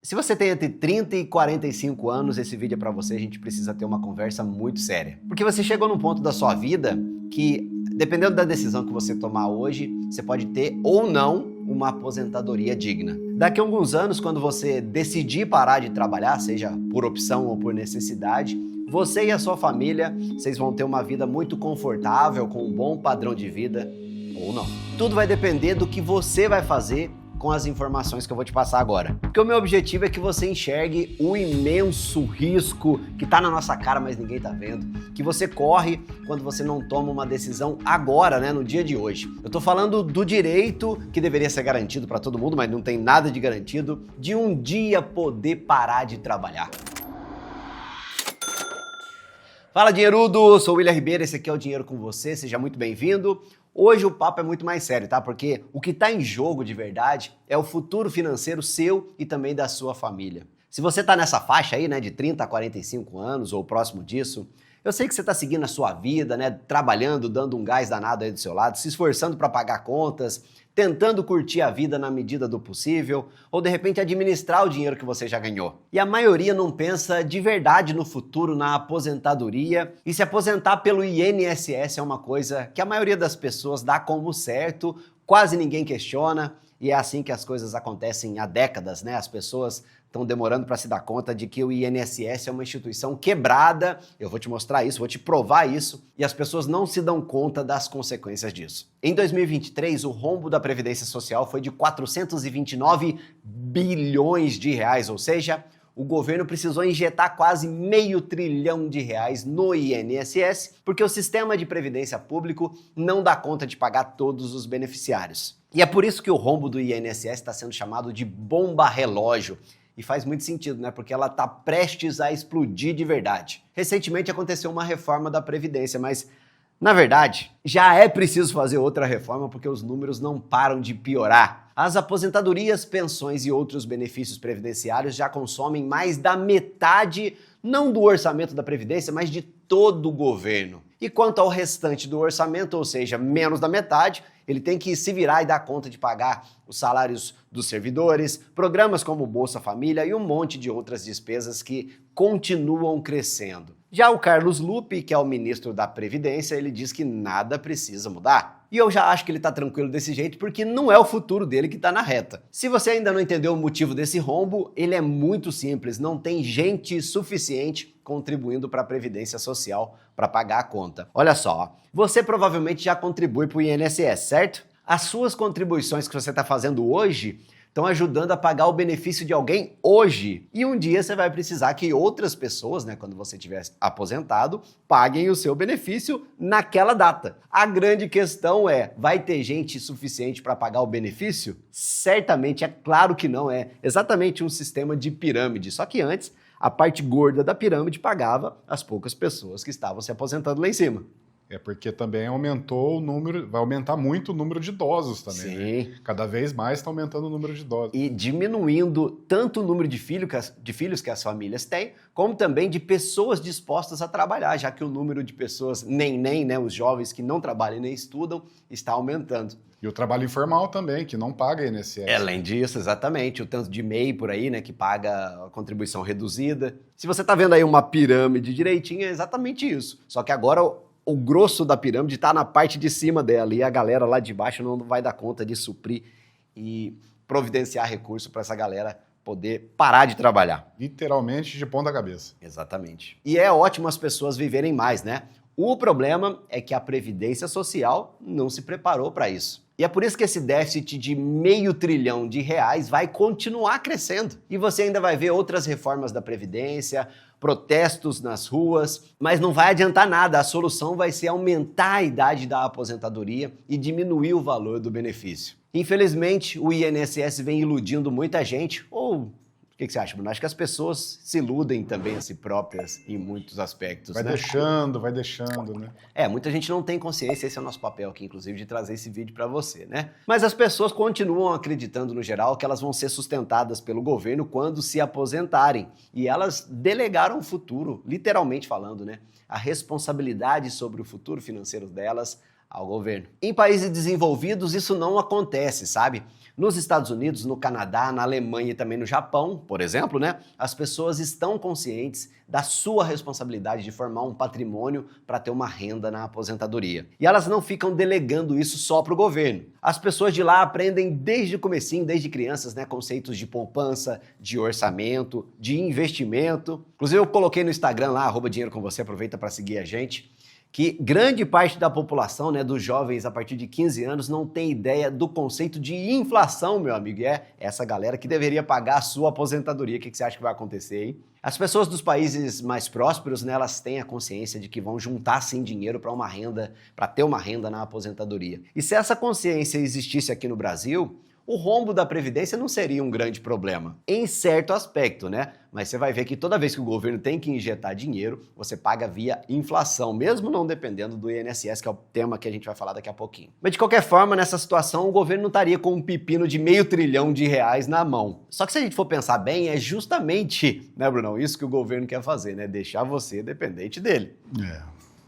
Se você tem entre 30 e 45 anos, esse vídeo é para você, a gente precisa ter uma conversa muito séria. Porque você chegou num ponto da sua vida que, dependendo da decisão que você tomar hoje, você pode ter ou não uma aposentadoria digna. Daqui a alguns anos, quando você decidir parar de trabalhar, seja por opção ou por necessidade, você e a sua família, vocês vão ter uma vida muito confortável, com um bom padrão de vida, ou não. Tudo vai depender do que você vai fazer com as informações que eu vou te passar agora. Porque o meu objetivo é que você enxergue o imenso risco que tá na nossa cara, mas ninguém tá vendo, que você corre quando você não toma uma decisão agora, né, no dia de hoje. Eu tô falando do direito, que deveria ser garantido para todo mundo, mas não tem nada de garantido, de um dia poder parar de trabalhar. Fala, dinheirudo! Sou o William Ribeiro, esse aqui é o Dinheiro com Você, seja muito bem-vindo. Hoje o papo é muito mais sério, tá? Porque o que está em jogo de verdade é o futuro financeiro seu e também da sua família. Se você está nessa faixa aí, né, de 30 a 45 anos ou próximo disso, eu sei que você está seguindo a sua vida, né, trabalhando, dando um gás danado aí do seu lado, se esforçando para pagar contas, tentando curtir a vida na medida do possível, ou de repente administrar o dinheiro que você já ganhou. E a maioria não pensa de verdade no futuro, na aposentadoria, e se aposentar pelo INSS é uma coisa que a maioria das pessoas dá como certo, quase ninguém questiona, e é assim que as coisas acontecem há décadas, né? As pessoas estão demorando para se dar conta de que o INSS é uma instituição quebrada. Eu vou te mostrar isso, vou te provar isso, e as pessoas não se dão conta das consequências disso. Em 2023, o rombo da Previdência Social foi de 429 bilhões de reais, ou seja, o governo precisou injetar quase R$500 bilhão no INSS, porque o sistema de previdência público não dá conta de pagar todos os beneficiários. E é por isso que o rombo do INSS está sendo chamado de bomba relógio. E faz muito sentido, né? Porque ela está prestes a explodir de verdade. Recentemente aconteceu uma reforma da Previdência, mas, na verdade, já é preciso fazer outra reforma porque os números não param de piorar. As aposentadorias, pensões e outros benefícios previdenciários já consomem mais da metade, não do orçamento da Previdência, mas de todo o governo. E quanto ao restante do orçamento, ou seja, menos da metade, ele tem que se virar e dar conta de pagar os salários dos servidores, programas como Bolsa Família e um monte de outras despesas que continuam crescendo. Já o Carlos Lupe, que é o ministro da Previdência, ele diz que nada precisa mudar. E eu já acho que ele tá tranquilo desse jeito porque não é o futuro dele que tá na reta. Se você ainda não entendeu o motivo desse rombo, ele é muito simples, não tem gente suficiente contribuindo para a Previdência Social para pagar a conta. Olha só, você provavelmente já contribui para o INSS, certo? As suas contribuições que você está fazendo hoje estão ajudando a pagar o benefício de alguém hoje. E um dia você vai precisar que outras pessoas, né, quando você estiver aposentado, paguem o seu benefício naquela data. A grande questão é, vai ter gente suficiente para pagar o benefício? Certamente, é claro que não, é exatamente um sistema de pirâmide. Só que antes, a parte gorda da pirâmide pagava as poucas pessoas que estavam se aposentando lá em cima. É porque também aumentou o número, vai aumentar muito o número de idosos também. Sim. Né? Cada vez mais está aumentando o número de idosos. E diminuindo tanto o número de filhos que as famílias têm, como também de pessoas dispostas a trabalhar, já que o número de pessoas né, os jovens que não trabalham nem estudam, está aumentando. E o trabalho informal também, que não paga INSS. Além disso, exatamente, o tanto de MEI por aí, né, que paga a contribuição reduzida. Se você está vendo aí uma pirâmide direitinho, é exatamente isso. Só que agora o grosso da pirâmide está na parte de cima dela e a galera lá de baixo não vai dar conta de suprir e providenciar recurso para essa galera poder parar de trabalhar. Literalmente de ponta cabeça. Exatamente. E é ótimo as pessoas viverem mais, né? O problema é que a Previdência Social não se preparou para isso. E é por isso que esse déficit de R$500 bilhão vai continuar crescendo. E você ainda vai ver outras reformas da Previdência, protestos nas ruas, mas não vai adiantar nada. A solução vai ser aumentar a idade da aposentadoria e diminuir o valor do benefício. Infelizmente, o INSS vem iludindo muita gente, ou o que você acha, Bruno? Acho que as pessoas se iludem também a si próprias em muitos aspectos, vai né? Vai deixando, né? Muita gente não tem consciência, esse é o nosso papel aqui, inclusive, de trazer esse vídeo para você, né? Mas as pessoas continuam acreditando, no geral, que elas vão ser sustentadas pelo governo quando se aposentarem. E elas delegaram o futuro, literalmente falando, né? A responsabilidade sobre o futuro financeiro delas ao governo. Em países desenvolvidos isso não acontece, sabe? Nos Estados Unidos, no Canadá, na Alemanha e também no Japão, por exemplo, né, as pessoas estão conscientes da sua responsabilidade de formar um patrimônio para ter uma renda na aposentadoria. E elas não ficam delegando isso só para o governo. As pessoas de lá aprendem desde o comecinho, desde crianças, né, conceitos de poupança, de orçamento, de investimento. Inclusive eu coloquei no Instagram lá, @dinheirocomvocê, aproveita para seguir a gente, que grande parte da população, né, dos jovens a partir de 15 anos não tem ideia do conceito de inflação, meu amigo. E é essa galera que deveria pagar a sua aposentadoria. O que você acha que vai acontecer, hein? As pessoas dos países mais prósperos, né, elas têm a consciência de que vão juntar sim dinheiro para uma renda, para ter uma renda na aposentadoria. E se essa consciência existisse aqui no Brasil, o rombo da Previdência não seria um grande problema, em certo aspecto, né? Mas você vai ver que toda vez que o governo tem que injetar dinheiro, você paga via inflação, mesmo não dependendo do INSS, que é o tema que a gente vai falar daqui a pouquinho. Mas de qualquer forma, nessa situação, o governo não estaria com um pepino de R$500 bilhão na mão. Só que se a gente for pensar bem, é justamente, né, Brunão, isso que o governo quer fazer, né? Deixar você dependente dele. É,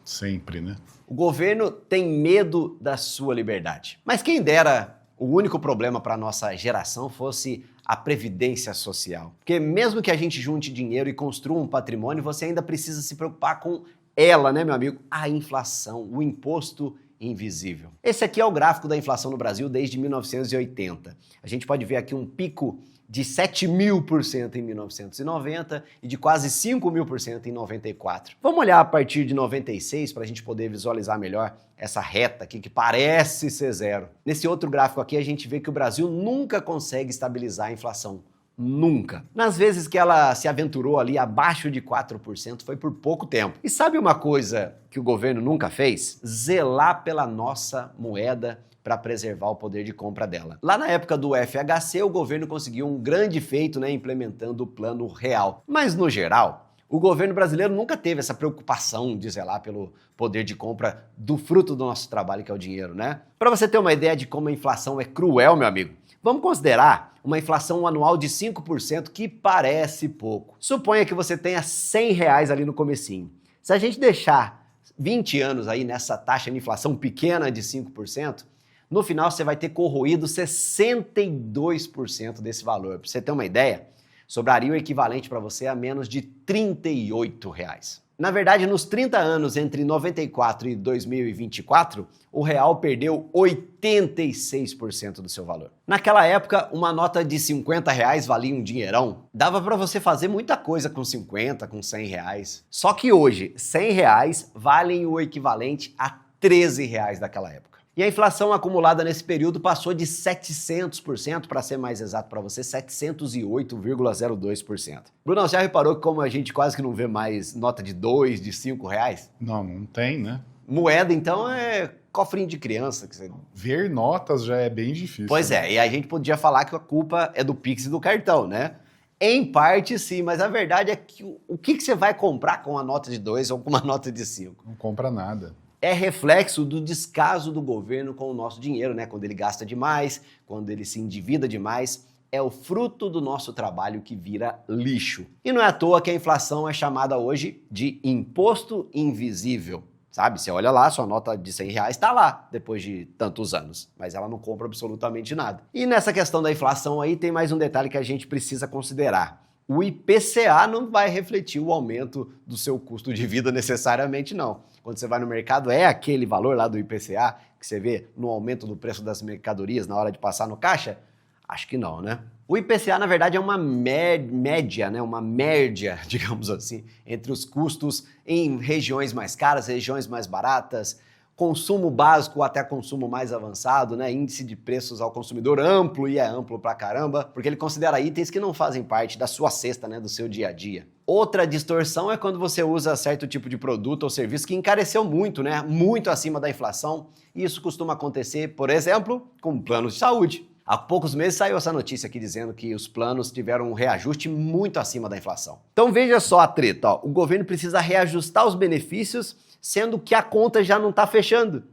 sempre, né? O governo tem medo da sua liberdade. Mas quem dera o único problema para a nossa geração fosse a previdência social. Porque mesmo que a gente junte dinheiro e construa um patrimônio, você ainda precisa se preocupar com ela, né, meu amigo? A inflação, o imposto invisível. Esse aqui é o gráfico da inflação no Brasil desde 1980. A gente pode ver aqui um pico de 7.000% em 1990 e de quase 5.000% em 94. Vamos olhar a partir de 96 para a gente poder visualizar melhor essa reta aqui que parece ser zero. Nesse outro gráfico aqui a gente vê que o Brasil nunca consegue estabilizar a inflação. Nunca. Nas vezes que ela se aventurou ali abaixo de 4% foi por pouco tempo. E sabe uma coisa que o governo nunca fez? Zelar pela nossa moeda para preservar o poder de compra dela. Lá na época do FHC, o governo conseguiu um grande feito, né, implementando o Plano Real. Mas, no geral, o governo brasileiro nunca teve essa preocupação de zelar pelo poder de compra do fruto do nosso trabalho, que é o dinheiro, né? Para você ter uma ideia de como a inflação é cruel, meu amigo, vamos considerar uma inflação anual de 5%, que parece pouco. Suponha que você tenha R$100 ali no comecinho. Se a gente deixar 20 anos aí nessa taxa de inflação pequena de 5%, no final você vai ter corroído 62% desse valor. Para você ter uma ideia, sobraria o equivalente para você a menos de R$38. Na verdade, nos 30 anos entre 94 e 2024, o real perdeu 86% do seu valor. Naquela época, uma nota de R$50 valia um dinheirão. Dava para você fazer muita coisa com 50, com R$100. Só que hoje, R$100 valem o equivalente a R$13 daquela época. E a inflação acumulada nesse período passou de 700%, para ser mais exato para você, 708,02%. Bruno, você já reparou que como a gente quase que não vê mais nota de R$2, de R$5? Não tem, né? Moeda, então, é cofrinho de criança. Que você... Ver notas já é bem difícil. Pois né? E a gente podia falar que a culpa é do Pix e do cartão, né? Em parte, sim, mas a verdade é que o que você vai comprar com uma nota de 2 ou com uma nota de 5? Não compra nada. É reflexo do descaso do governo com o nosso dinheiro, né? Quando ele gasta demais, quando ele se endivida demais, é o fruto do nosso trabalho que vira lixo. E não é à toa que a inflação é chamada hoje de imposto invisível. Sabe, você olha lá, sua nota de R$100 está lá, depois de tantos anos, mas ela não compra absolutamente nada. E nessa questão da inflação aí tem mais um detalhe que a gente precisa considerar. O IPCA não vai refletir o aumento do seu custo de vida necessariamente, não. Quando você vai no mercado, é aquele valor lá do IPCA que você vê no aumento do preço das mercadorias na hora de passar no caixa? Acho que não, né? O IPCA, na verdade, é uma média, né? Uma média, digamos assim, entre os custos em regiões mais caras, regiões mais baratas, consumo básico até consumo mais avançado, né? Índice de preços ao consumidor amplo, e é amplo pra caramba, porque ele considera itens que não fazem parte da sua cesta, né? Do seu dia a dia. Outra distorção é quando você usa certo tipo de produto ou serviço que encareceu muito, né? Muito acima da inflação. E isso costuma acontecer, por exemplo, com planos de saúde. Há poucos meses saiu essa notícia aqui dizendo que os planos tiveram um reajuste muito acima da inflação. Então veja só a treta, ó. O governo precisa reajustar os benefícios, sendo que a conta já não está fechando.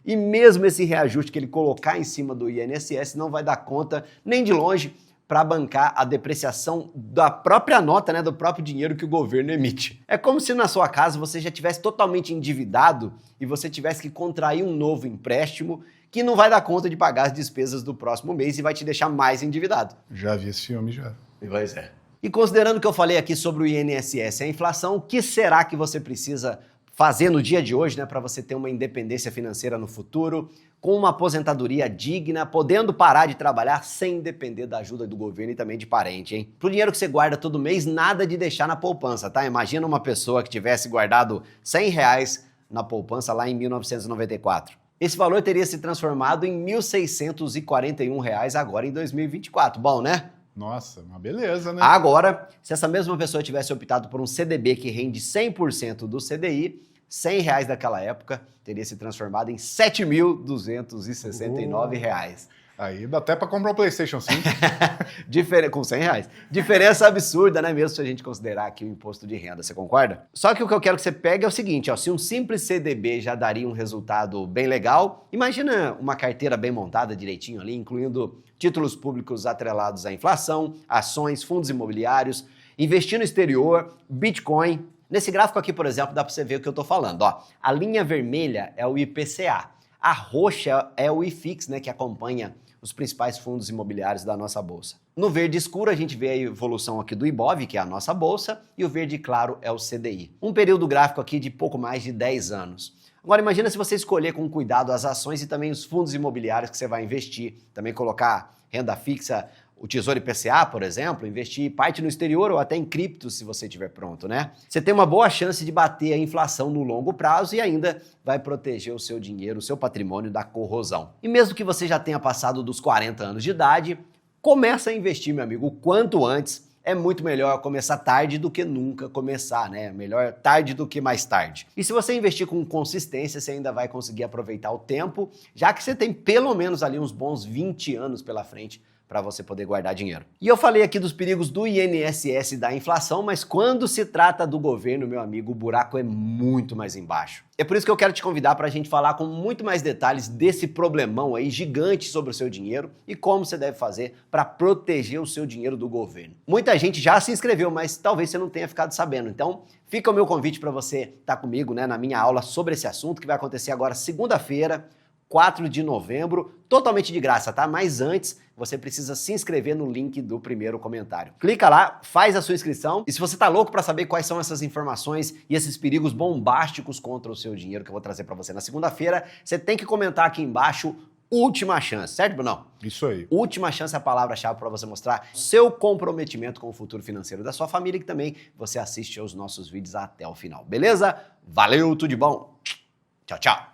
E mesmo esse reajuste que ele colocar em cima do INSS não vai dar conta nem de longe para bancar a depreciação da própria nota, né, do próprio dinheiro que o governo emite. É como se na sua casa você já tivesse totalmente endividado e você tivesse que contrair um novo empréstimo que não vai dar conta de pagar as despesas do próximo mês e vai te deixar mais endividado. Já vi esse filme, já. Pois é. E considerando que eu falei aqui sobre o INSS e a inflação, o que será que você precisa fazer no dia de hoje, né, para você ter uma independência financeira no futuro, com uma aposentadoria digna, podendo parar de trabalhar sem depender da ajuda do governo e também de parente, hein? Pro dinheiro que você guarda todo mês, nada de deixar na poupança, tá? Imagina uma pessoa que tivesse guardado R$100 na poupança lá em 1994. Esse valor teria se transformado em R$1.641 agora em 2024. Bom, né? Nossa, uma beleza, né? Agora, se essa mesma pessoa tivesse optado por um CDB que rende 100% do CDI, R$100 daquela época teria se transformado em R$7.269. Aí dá até para comprar um PlayStation 5. Com R$100. Diferença absurda, né? Mesmo se a gente considerar aqui o imposto de renda, você concorda? Só que o que eu quero que você pegue é o seguinte, ó, se um simples CDB já daria um resultado bem legal, imagina uma carteira bem montada direitinho ali, incluindo títulos públicos atrelados à inflação, ações, fundos imobiliários, investir no exterior, Bitcoin. Nesse gráfico aqui, por exemplo, dá para você ver o que eu tô falando, ó. A linha vermelha é o IPCA, a roxa é o IFIX, né, que acompanha os principais fundos imobiliários da nossa bolsa. No verde escuro a gente vê a evolução aqui do Ibov, que é a nossa bolsa, e o verde claro é o CDI. Um período gráfico aqui de pouco mais de 10 anos. Agora imagina se você escolher com cuidado as ações e também os fundos imobiliários que você vai investir, também colocar renda fixa, o Tesouro IPCA, por exemplo, investir parte no exterior ou até em cripto, se você estiver pronto, né? Você tem uma boa chance de bater a inflação no longo prazo e ainda vai proteger o seu dinheiro, o seu patrimônio da corrosão. E mesmo que você já tenha passado dos 40 anos de idade, começa a investir, meu amigo, o quanto antes. É muito melhor começar tarde do que nunca começar, né? Melhor tarde do que mais tarde. E se você investir com consistência, você ainda vai conseguir aproveitar o tempo, já que você tem pelo menos ali uns bons 20 anos pela frente para você poder guardar dinheiro. E eu falei aqui dos perigos do INSS e da inflação, mas quando se trata do governo, meu amigo, o buraco é muito mais embaixo. É por isso que eu quero te convidar para a gente falar com muito mais detalhes desse problemão aí gigante sobre o seu dinheiro e como você deve fazer para proteger o seu dinheiro do governo. Muita gente já se inscreveu, mas talvez você não tenha ficado sabendo. Então, fica o meu convite para você estar comigo, né, na minha aula sobre esse assunto, que vai acontecer agora segunda-feira, 4 de novembro, totalmente de graça, tá? Mas antes, você precisa se inscrever no link do primeiro comentário. Clica lá, faz a sua inscrição e se você tá louco para saber quais são essas informações e esses perigos bombásticos contra o seu dinheiro que eu vou trazer para você na segunda-feira, você tem que comentar aqui embaixo última chance, certo, Brunão? Isso aí. Última chance é a palavra-chave para você mostrar seu comprometimento com o futuro financeiro da sua família e que também você assiste aos nossos vídeos até o final, beleza? Valeu, tudo de bom. Tchau, tchau.